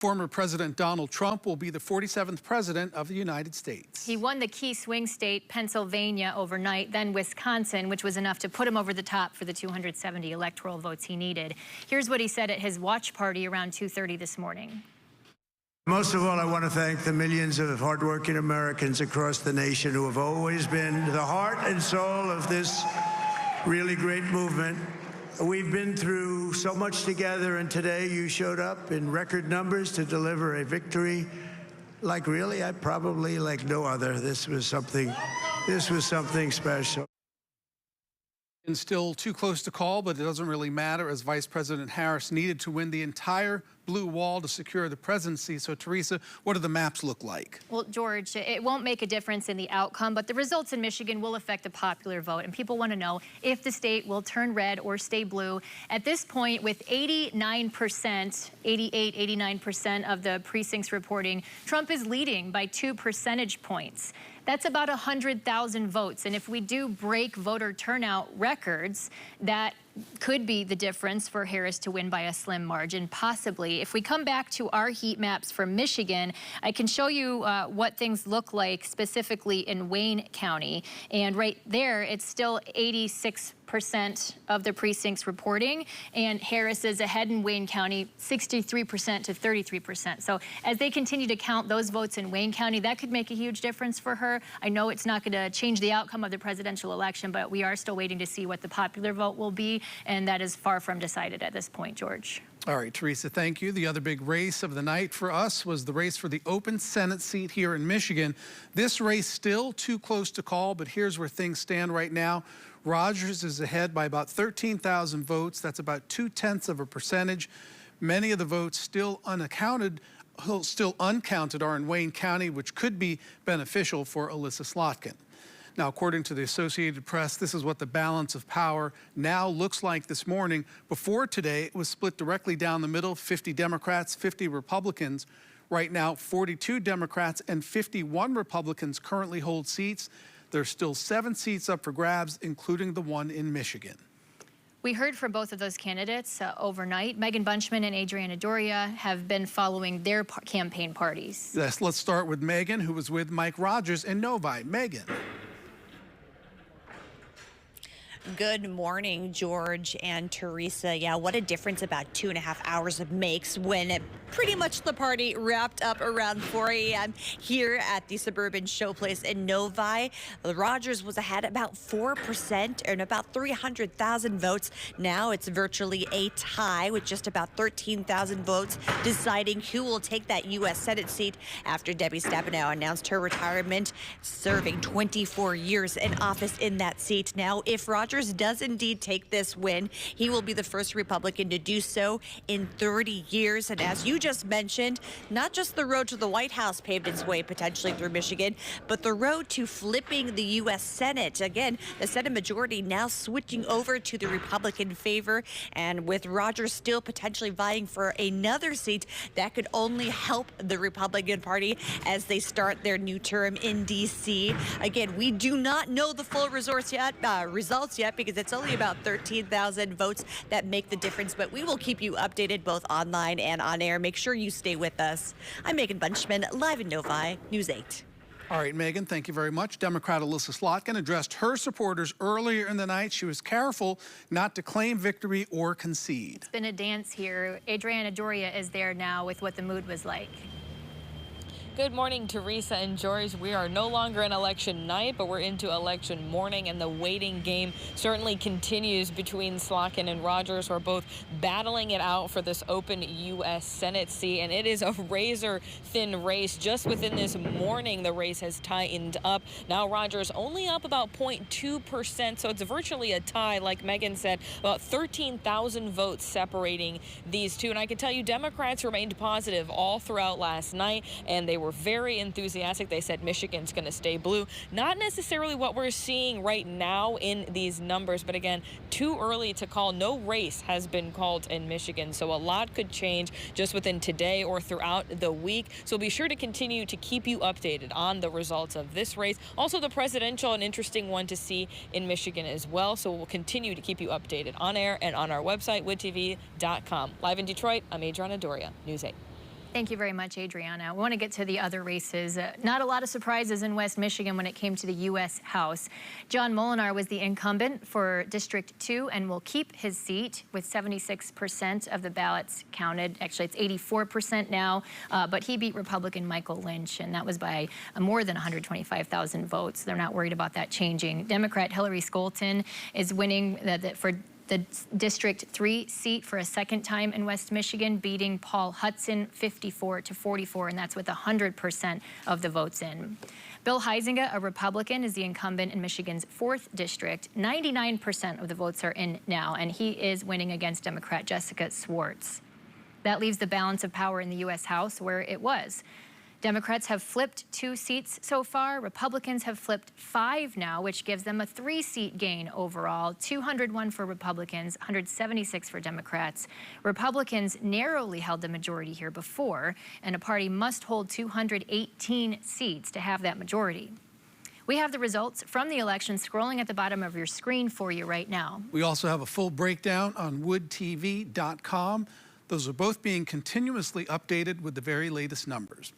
Former President Donald Trump will be the 47th president of the United States. He won the key swing state, Pennsylvania, overnight, then Wisconsin, which was enough to put him over the top for the 270 electoral votes he needed. Here's what he said at his watch party around 2:30 this morning. Most of all, I want to thank the millions of hardworking Americans across the nation who have always been the heart and soul of this really great movement. We've been through so much together, and today you showed up in record numbers to deliver a victory like probably like no other. This was something special. And still too close to call, but it doesn't really matter, as Vice President Harris needed to win the entire blue wall to secure the presidency. So, Teresa, what do the maps look like? Well, George, it won't make a difference in the outcome, but the results in Michigan will affect the popular vote. And people want to know if the state will turn red or stay blue. At this point, with 89%, 88, 89% of the precincts reporting, Trump is leading by 2 percentage points. That's about 100,000 votes. And if we do break voter turnout records, that could be the difference for Harris to win by a slim margin, possibly. If we come back to our heat maps for Michigan, I can show you what things look like specifically in Wayne County. And right there, it's still 86% of the precincts reporting, and Harris is ahead in Wayne County, 63% to 33%. So as they continue to count those votes in Wayne County, that could make a huge difference for her. I know it's not going to change the outcome of the presidential election, but we are still waiting to see what the popular vote will be, and that is far from decided at this point, George. All right, Teresa, thank you. The other big race of the night for us was the race for the open Senate seat here in Michigan. This race still too close to call, but here's where things stand right now. Rogers is ahead by about 13,000 votes. That's about 0.2%. Many of the votes still uncounted are in Wayne County, which could be beneficial for Alyssa Slotkin. Now, according to the Associated Press, this is what the balance of power now looks like this morning. Before today, it was split directly down the middle, 50 Democrats, 50 Republicans. Right now, 42 Democrats and 51 Republicans currently hold seats. There's still 7 seats up for grabs, including the one in Michigan. We heard from both of those candidates overnight. Megan Bunchman and Adriana Doria have been following their campaign parties. Yes, let's start with Megan, who was with Mike Rogers in Novi. Megan. Good morning, George and Teresa. Yeah, what a difference about 2.5 hours makes when pretty much the party wrapped up around 4 a.m. here at the Suburban Showplace in Novi. Rogers was ahead about 4% and about 300,000 votes. Now it's virtually a tie with just about 13,000 votes deciding who will take that U.S. Senate seat after Debbie Stabenow announced her retirement, serving 24 years in office in that seat. Now, if Rogers does indeed take this win, he will be the first Republican to do so in 30 years. And as you just mentioned, not just the road to the White House paved its way potentially through Michigan, but the road to flipping the U.S. Senate. Again, the Senate majority now switching over to the Republican favor, and with Rogers still potentially vying for another seat, that could only help the Republican Party as they start their new term in D.C. Again, we do not know the full results yet, because it's only about 13,000 votes that make the difference, but we will keep you updated both online and on air. Make sure you stay with us. I'm Megan Bunchman, live in Novi, News 8. All right, Megan, thank you very much. Democrat Alyssa Slotkin addressed her supporters earlier in the night. She was careful not to claim victory or concede. It's been a dance here. Adriana Doria is there now with what the mood was like. Good morning, Teresa and George. We are no longer in election night, but we're into election morning, and the waiting game certainly continues between Slotkin and Rogers, who are both battling it out for this open U.S. Senate seat, and it is a razor-thin race. Just within this morning, the race has tightened up. Now Rogers only up about 0.2%, so it's virtually a tie, like Megan said, about 13,000 votes separating these two. And I can tell you, Democrats remained positive all throughout last night, and they were very enthusiastic. They said Michigan's going to stay blue. Not necessarily what we're seeing right now in these numbers, but again, too early to call. No race has been called in Michigan, so a lot could change just within today or throughout the week. So be sure to continue to keep you updated on the results of this race. Also, the presidential, an interesting one to see in Michigan as well. So we'll continue to keep you updated on air and on our website, woodtv.com. Live in Detroit, I'm Adriana Doria, News 8. Thank you very much, Adriana. I want to get to the other races. Not a lot of surprises in West Michigan when it came to the U.S. House. John Molinar was the incumbent for District 2 and will keep his seat with 76% of the ballots counted. Actually, it's 84% now, but he beat Republican Michael Lynch, and that was by more than 125,000 votes. They're not worried about that changing. Democrat Hillary Skolton is winning for the District 3 seat for a second time in West Michigan, beating Paul Hudson 54-44, and that's with 100% of the votes in. Bill Huizenga, a Republican, is the incumbent in Michigan's 4th district. 99% of the votes are in now, and he is winning against Democrat Jessica Swartz. That leaves the balance of power in the U.S. House where it was. Democrats have flipped 2 seats so far. Republicans have flipped 5 now, which gives them a 3-seat gain overall. 201 for Republicans, 176 for Democrats. Republicans narrowly held the majority here before, and a party must hold 218 seats to have that majority. We have the results from the election scrolling at the bottom of your screen for you right now. We also have a full breakdown on woodtv.com. Those are both being continuously updated with the very latest numbers.